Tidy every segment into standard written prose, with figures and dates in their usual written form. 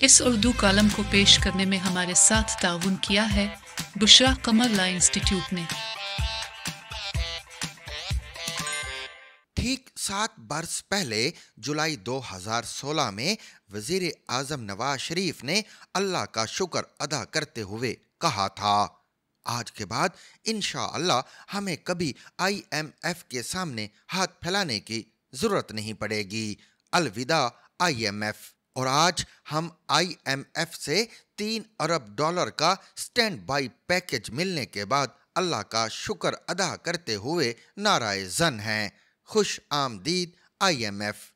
اس Urdu column کو پیش کرنے میں ہمارے ساتھ تعاون کیا ہے بشرا قمر لا انسٹیٹیوٹ نے۔ ٹھیک 7 برس پہلے جولائی 2016 میں وزیر اعظم نواز شریف نے اللہ کا شکر ادا کرتے ہوئے کہا تھا، آج کے بعد انشاءاللہ ہمیں کبھی IMF کے سامنے ہاتھ پھیلانے کی ضرورت نہیں پڑے گی، الوداع IMF۔ اور آج ہم IMF سے $3 ارب کا سٹینڈ بائی پیکج ملنے کے بعد اللہ کا شکر ادا کرتے ہوئے نعرہ زن ہیں، خوش آمدید IMF۔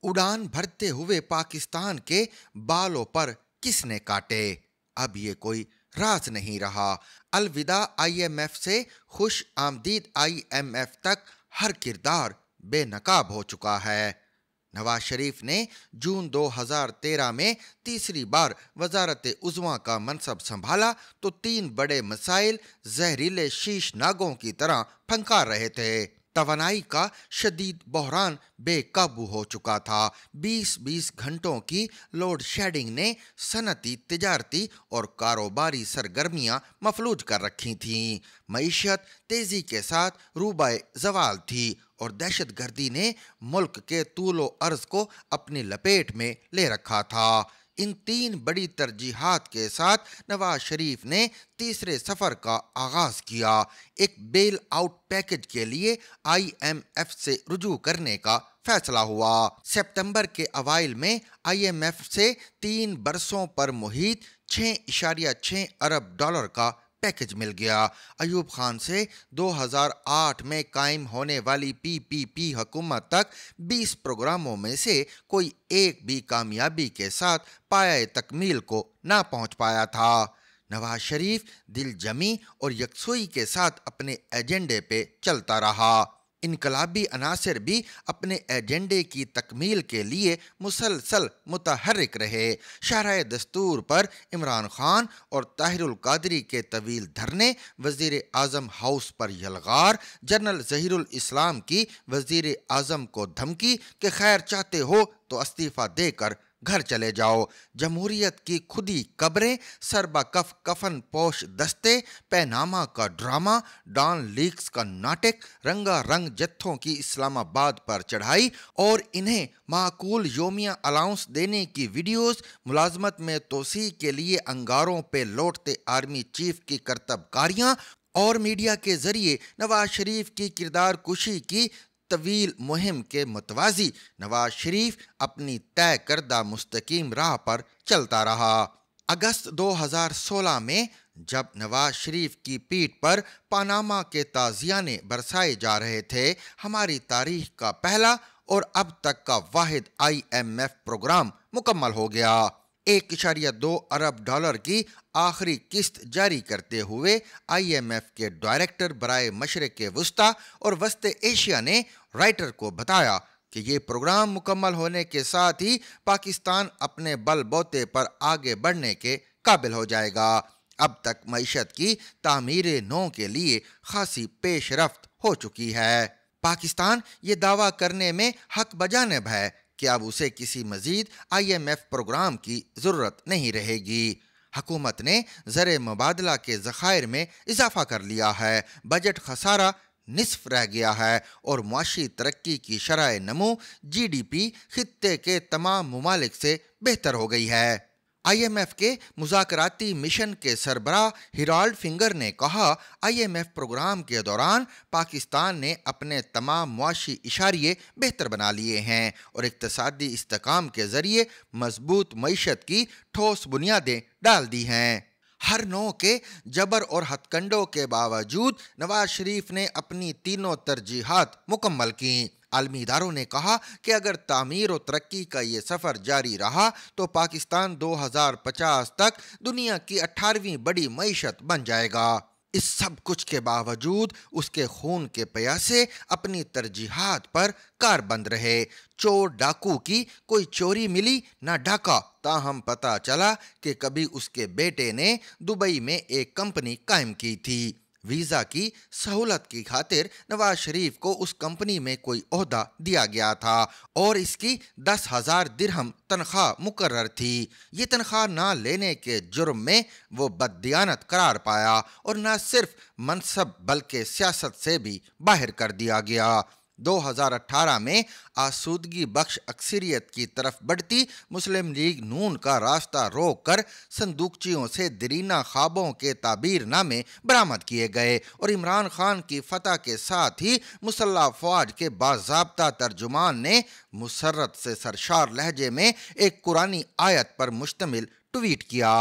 اڑان بھرتے ہوئے پاکستان کے بالوں پر کس نے کاٹے؟ اب یہ کوئی راز نہیں رہا، الوداع IMF سے خوش آمدید IMF تک ہر کردار بے نقاب ہو چکا ہے۔ نواز شریف نے جون 2013 میں تیسری بار وزارت عظمیٰ کا منصب سنبھالا تو 3 بڑے مسائل زہریلے شیش ناگوں کی طرح پھنکار رہے تھے۔ توانائی کا شدید بحران بے قابو ہو چکا تھا، 20 گھنٹوں کی لوڈ شیڈنگ نے صنعتی، تجارتی اور کاروباری سرگرمیاں مفلوج کر رکھی تھیں، معیشت تیزی کے ساتھ روبہ زوال تھی اور دہشت گردی نے ملک کے طول و عرض کو اپنی لپیٹ میں لے رکھا تھا۔ ان 3 بڑی ترجیحات کے ساتھ نواز شریف نے تیسرے سفر کا آغاز کیا، ایک بیل آؤٹ پیکج کے لیے IMF سے رجوع کرنے کا فیصلہ ہوا۔ ستمبر کے اوائل میں IMF سے 3 برسوں پر محیط $6.6 ارب کا پیکج مل گیا۔ ایوب خان سے 2008 میں قائم ہونے والی PPP حکومت تک 20 پروگراموں میں سے کوئی ایک بھی کامیابی کے ساتھ پایہ تکمیل کو نہ پہنچ پایا تھا۔ نواز شریف دل جمی اور یکسوئی کے ساتھ اپنے ایجنڈے پہ چلتا رہا۔ انقلابی عناصر بھی اپنے ایجنڈے کی تکمیل کے لیے مسلسل متحرک رہے۔ شاہراہ دستور پر عمران خان اور طاہر القادری کے طویل دھرنے، وزیر اعظم ہاؤس پر یلغار، جنرل ظہیر الاسلام کی وزیر اعظم کو دھمکی کہ خیر چاہتے ہو تو استعفیٰ دے کر گھر چلے جاؤ، جمہوریت کی کھدی قبریں، سربا کف کفن پوش دستے، پیناما کا ڈرامہ، ڈان لیکس کا ناٹک، رنگا رنگ جتھوں کی اسلام آباد پر چڑھائی اور انہیں معقول یومیہ الاؤنس دینے کی ویڈیوز، ملازمت میں توسیع کے لیے انگاروں پہ لوٹتے آرمی چیف کی کرتب کاریاں اور میڈیا کے ذریعے نواز شریف کی کردار کشی کی طویل مہم کے متوازی نواز شریف اپنی طے کردہ مستقیم راہ پر چلتا رہا۔ اگست 2016 میں جب نواز شریف کی پیٹھ پر پاناما کے تازیانے برسائے جا رہے تھے، ہماری تاریخ کا پہلا اور اب تک کا واحد IMF پروگرام مکمل ہو گیا۔ $1.2 ارب کی آخری قسط جاری کرتے ہوئے IMF کے ڈائریکٹر برائے مشرق وسطیٰ اور وسط ایشیا نے رائٹر کو بتایا کہ یہ پروگرام مکمل ہونے کے ساتھ ہی پاکستان اپنے بل بوتے پر آگے بڑھنے کے قابل ہو جائے گا۔ اب تک معیشت کی تعمیر نو کے لیے خاصی پیش رفت ہو چکی ہے۔ پاکستان یہ دعویٰ کرنے میں حق بجانب ہے کہ اب اسے کسی مزید IMF پروگرام کی ضرورت نہیں رہے گی۔ حکومت نے زر مبادلہ کے ذخائر میں اضافہ کر لیا ہے، بجٹ خسارہ نصف رہ گیا ہے اور معاشی ترقی کی شرح نمو GDP خطے کے تمام ممالک سے بہتر ہو گئی ہے۔ IMF کے مذاکراتی مشن کے سربراہ ہیرالڈ فنگر نے کہا، IMF پروگرام کے دوران پاکستان نے اپنے تمام معاشی اشاریے بہتر بنا لیے ہیں اور اقتصادی استحکام کے ذریعے مضبوط معیشت کی ٹھوس بنیادیں ڈال دی ہیں۔ ہر نوع کے جبر اور ہتھ کنڈوں کے باوجود نواز شریف نے اپنی تینوں ترجیحات مکمل کیں۔ عالمی اداروں نے کہا کہ اگر تعمیر و ترقی کا یہ سفر جاری رہا تو پاکستان 2050 تک دنیا کی 18ویں بڑی معیشت بن جائے گا۔ اس سب کچھ کے باوجود اس کے خون کے پیاسے اپنی ترجیحات پر کاربند رہے۔ چور ڈاکو کی کوئی چوری ملی نہ ڈاکا، تاہم پتہ چلا کہ کبھی اس کے بیٹے نے دبئی میں ایک کمپنی قائم کی تھی۔ ویزا کی سہولت کی خاطر نواز شریف کو اس کمپنی میں کوئی عہدہ دیا گیا تھا اور اس کی 10,000 درہم تنخواہ مقرر تھی۔ یہ تنخواہ نہ لینے کے جرم میں وہ بددیانت قرار پایا اور نہ صرف منصب بلکہ سیاست سے بھی باہر کر دیا گیا۔ 2018 میں آسودگی بخش اکثریت کی طرف بڑھتی مسلم لیگ نون کا راستہ روک کر صندوقچیوں سے دیرینہ خوابوں کے تعبیر نامے برآمد کیے گئے اور عمران خان کی فتح کے ساتھ ہی مسلح افواج کے باضابطہ ترجمان نے مسرت سے سرشار لہجے میں ایک قرآنی آیت پر مشتمل ٹویٹ کیا،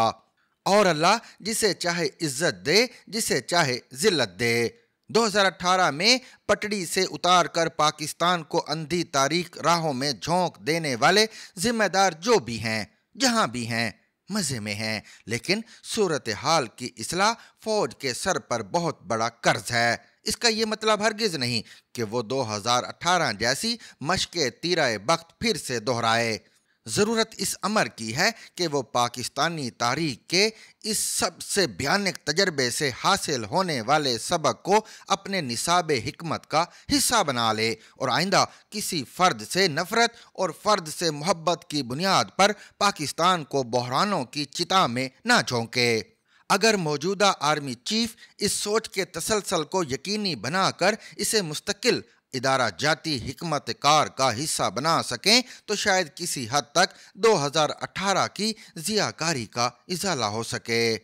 اور اللہ جسے چاہے عزت دے جسے چاہے ذلت دے۔ 2018 میں پٹڑی سے اتار کر پاکستان کو اندھی تاریخ راہوں میں جھونک دینے والے ذمہ دار جو بھی ہیں، جہاں بھی ہیں، مزے میں ہیں، لیکن صورتحال کی اصلاح فوج کے سر پر بہت بڑا قرض ہے۔ اس کا یہ مطلب ہرگز نہیں کہ وہ 2018 جیسی مشق تیرہ بخت پھر سے دہرائے۔ ضرورت اس امر کی ہے کہ وہ پاکستانی تاریخ کے اس سب سے بھیانک تجربے سے حاصل ہونے والے سبق کو اپنے نصاب حکمت کا حصہ بنا لے اور آئندہ کسی فرد سے نفرت اور فرد سے محبت کی بنیاد پر پاکستان کو بحرانوں کی چتا میں نہ جھونکے۔ اگر موجودہ آرمی چیف اس سوچ کے تسلسل کو یقینی بنا کر اسے مستقل ادارہ جاتی حکمت کار کا حصہ بنا سکیں تو شاید کسی حد تک 2018 کی ضیاءکاری کا ازالہ ہو سکے۔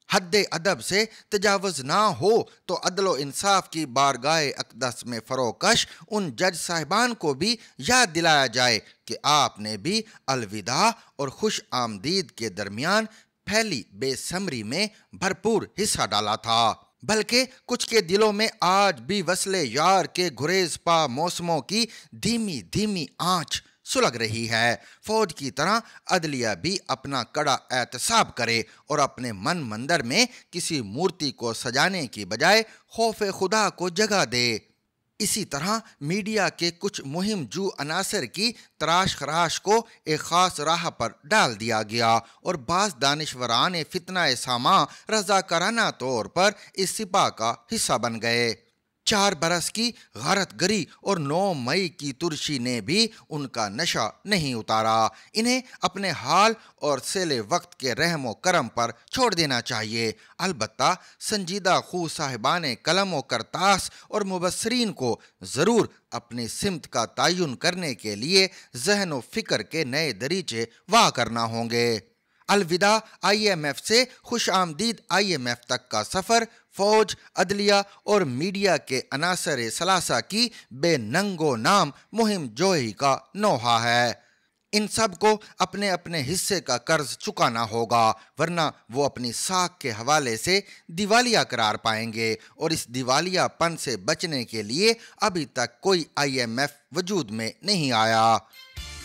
حد ادب سے تجاوز نہ ہو تو عدل و انصاف کی بارگاہ اقدس میں فروکش ان جج صاحبان کو بھی یاد دلایا جائے کہ آپ نے بھی الوداع اور خوش آمدید کے درمیان پھیلی بے ثمری میں بھرپور حصہ ڈالا تھا، بلکہ کچھ کے دلوں میں آج بھی وصل یار کے گریز پا موسموں کی دھیمی دھیمی آنچ سلگ رہی ہے۔ فوج کی طرح عدلیہ بھی اپنا کڑا احتساب کرے اور اپنے من مندر میں کسی مورتی کو سجانے کی بجائے خوف خدا کو جگہ دے۔ اسی طرح میڈیا کے کچھ مہم جو عناصر کی تراش خراش کو ایک خاص راہ پر ڈال دیا گیا اور بعض دانشوران فتنہ ساماں رضاکارانہ طور پر اس سپاہ کا حصہ بن گئے۔ 4 برس کی غارت گری اور 9 مئی کی ترشی نے بھی ان کا نشہ نہیں اتارا۔ انہیں اپنے حال اور سیل وقت کے رحم و کرم پر چھوڑ دینا چاہیے۔ البتہ سنجیدہ خو صاحبان قلم و کرتاس اور مبصرین کو ضرور اپنی سمت کا تعین کرنے کے لیے ذہن و فکر کے نئے دریچے واہ کرنا ہوں گے۔ الوداع آئی ایم ایف سے خوش آمدید آئی ایم ایف تک کا سفر فوج، عدلیہ اور میڈیا کے عناصر ثلاثہ کی بے ننگ و نام مہم جوئی کا نوحہ ہے۔ ان سب کو اپنے اپنے حصے کا قرض چکانا ہوگا، ورنہ وہ اپنی ساکھ کے حوالے سے دیوالیہ قرار پائیں گے، اور اس دیوالیہ پن سے بچنے کے لیے ابھی تک کوئی آئی ایم ایف وجود میں نہیں آیا۔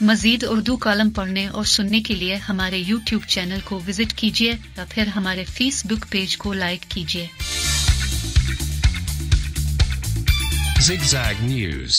مزید اردو کالم پڑھنے اور سننے کے لیے ہمارے YouTube چینل کو وزٹ کیجیے یا پھر ہمارے فیس بک پیج کو لائک کیجیے۔ Zigzag News